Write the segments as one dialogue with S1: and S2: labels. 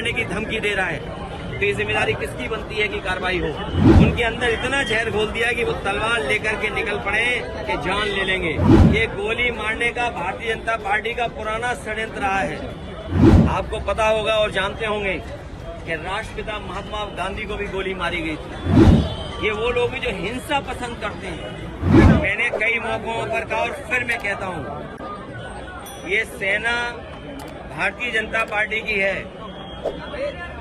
S1: मारने की धमकी दे रहा है, तो ये जिम्मेदारी किसकी बनती है कि कार्रवाई हो। उनके अंदर इतना जहर घोल दिया कि वो तलवार लेकर के निकल पड़े कि जान ले लेंगे। ये गोली मारने का भारतीय जनता पार्टी का पुराना षड्यंत्र रहा है। आपको पता होगा और जानते होंगे कि राष्ट्रपिता महात्मा गांधी को भी गोली मारी गई थी। ये वो लोग हैं जो हिंसा पसंद करते हैं। मैंने कई मौकों पर कहा और फिर मैं कहता हूँ, ये सेना भारतीय जनता पार्टी की है।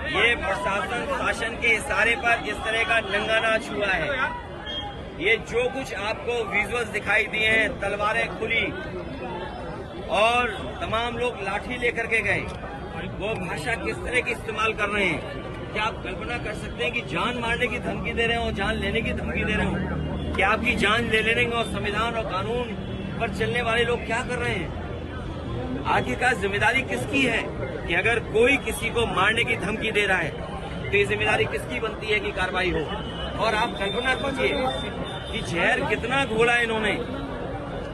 S1: ये प्रशासन शासन के इशारे पर इस तरह का नंगा नाच हुआ है। ये जो कुछ आपको विजुअल्स दिखाई दिए हैं, तलवारें खुली और तमाम लोग लाठी लेकर के गए, वो भाषा किस तरह की इस्तेमाल कर रहे हैं। क्या आप कल्पना कर सकते हैं कि जान मारने की धमकी दे रहे हो, जान लेने की धमकी दे रहे हो? कि आपकी जान ले लेंगे और संविधान और कानून पर चलने वाले लोग क्या कर रहे हैं? आखिरकार जिम्मेदारी किसकी है कि अगर कोई किसी को मारने की धमकी दे रहा है, तो ये जिम्मेदारी किसकी बनती है कि कार्रवाई हो। और आप कल्पना कीजिए कि जहर कितना घोला इन्होंने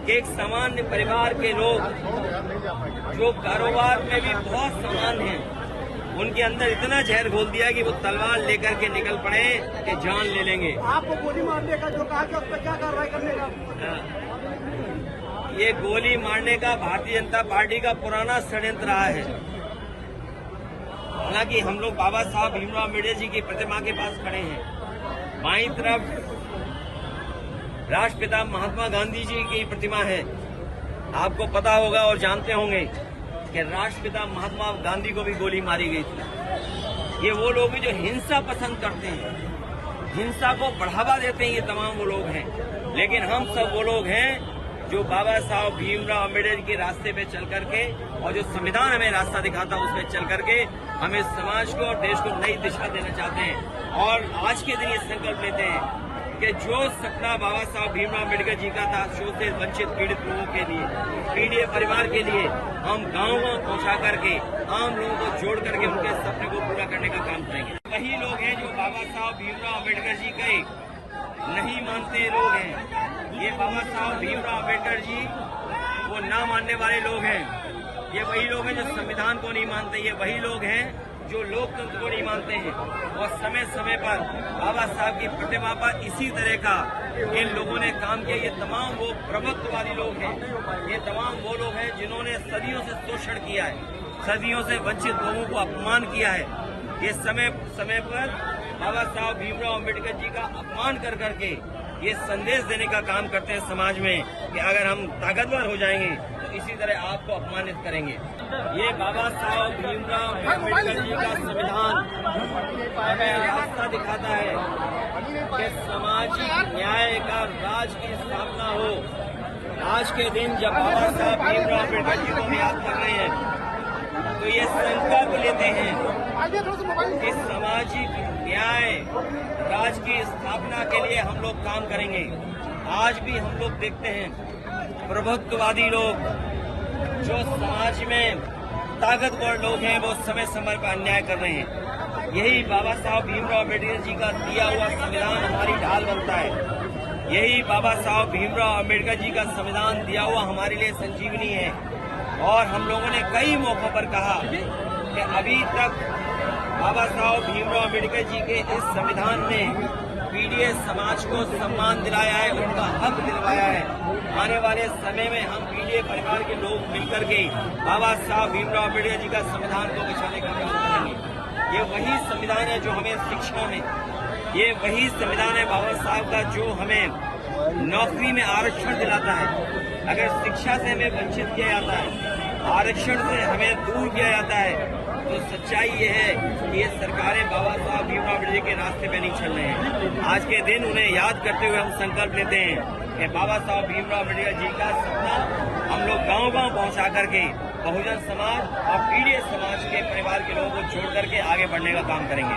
S1: कि एक सामान्य परिवार के लोग जो कारोबार में भी बहुत सामान्य हैं, उनके अंदर इतना जहर घोल दिया कि वो तलवार लेकर के निकल पड़े कि जान ले लेंगे।
S2: आपको गोली मारने का जो कहा कि उस पर क्या कार्रवाई करने का?
S1: ये गोली मारने का भारतीय जनता पार्टी का पुराना षड्यंत्र रहा है। हालांकि हम लोग बाबा साहब भीमराव अम्बेडकर जी की प्रतिमा के पास खड़े हैं। बाईं तरफ राष्ट्रपिता महात्मा गांधी जी की प्रतिमा है। आपको पता होगा और जानते होंगे कि राष्ट्रपिता महात्मा गांधी को भी गोली मारी गई थी। ये वो लोग हैं जो हिंसा पसंद करते हैं, हिंसा को बढ़ावा देते हैं। ये तमाम वो लोग हैं, लेकिन हम सब वो लोग हैं जो बाबा साहब भीमराव अम्बेडकर के रास्ते पे चल करके और जो संविधान हमें रास्ता दिखाता है उसमें चल करके हमें समाज को और देश को नई दिशा देना चाहते हैं। और आज के दिन ये संकल्प लेते हैं कि जो सपना बाबा साहब भीमराव अम्बेडकर जी का था, शोषित वंचित पीड़ित लोगों के लिए, पीड़ित परिवार के लिए, हम गाँव-गाँव पहुँचा करके आम लोगों को जोड़ करके उनके सपने को पूरा करने का काम करेंगे। वही लोग हैं जो बाबा साहब भीमराव अम्बेडकर जी के नहीं मानते लोग हैं। ये बाबा साहब भीमराव अम्बेडकर जी वो ना मानने वाले लोग हैं। ये वही लोग हैं जो संविधान को नहीं मानते। ये वही लोग हैं जो लोकतंत्र को नहीं मानते हैं। और समय समय पर बाबा साहब की प्रतिमा पर इसी तरह का इन लोगों ने काम किया। ये तमाम वो प्रभुत्ववादी लोग हैं, ये तमाम वो लोग हैं जिन्होंने सदियों से शोषण किया है, सदियों से वंचित लोगों को अपमान किया है। ये समय समय पर बाबा साहब भीमराव अम्बेडकर जी का अपमान कर करके ये संदेश देने का काम करते हैं समाज में कि अगर हम ताकतवर हो जाएंगे तो इसी तरह आपको अपमानित करेंगे। ये बाबा साहब भीमराव अम्बेडकर जी का संविधान हमें रास्ता दिखाता है कि सामाजिक न्याय का राज की स्थापना हो। आज के दिन जब बाबा साहब भीमराव अम्बेडकर जी को हम याद कर रहे हैं तो ये संकल्प लेते हैं कि सामाजिक न्याय राज की स्थापना के लिए हम लोग काम करेंगे। आज भी हम लोग देखते हैं प्रभुत्ववादी लोग जो समाज में ताकतवर लोग हैं वो समय समय पर अन्याय कर रहे हैं। यही बाबा साहब भीमराव अम्बेडकर जी का दिया हुआ संविधान हमारी ढाल बनता है। यही बाबा साहब भीमराव अम्बेडकर जी का संविधान दिया हुआ हमारे लिए संजीवनी है। और हम लोगों ने कई मौकों पर कहा कि अभी तक बाबा साहब भीमराव अम्बेडकर जी के इस संविधान ने पीड़ित समाज को सम्मान दिलाया है, उनका हक दिलवाया है। आने वाले समय में हम पीड़ित परिवार के लोग मिलकर के बाबा साहब भीमराव अम्बेडकर जी का संविधान को बचाने का काम करेंगे। ये वही संविधान है जो हमें शिक्षा में, ये वही संविधान है बाबा साहब का जो हमें नौकरी में आरक्षण दिलाता है। अगर शिक्षा से हमें वंचित किया जाता है, आरक्षण से हमें दूर किया जाता है, तो सच्चाई ये है कि ये सरकारें बाबा साहब भीमराव अम्बेडकर जी के रास्ते पे नहीं चल रहे हैं। आज के दिन उन्हें याद करते हुए हम संकल्प लेते हैं कि बाबा साहब भीमराव अम्बेडकर जी का सपना हम लोग गांव-गांव पहुंचा करके बहुजन समाज और पीड़ित समाज के परिवार के लोगों को जोड़ करके आगे बढ़ने का काम करेंगे।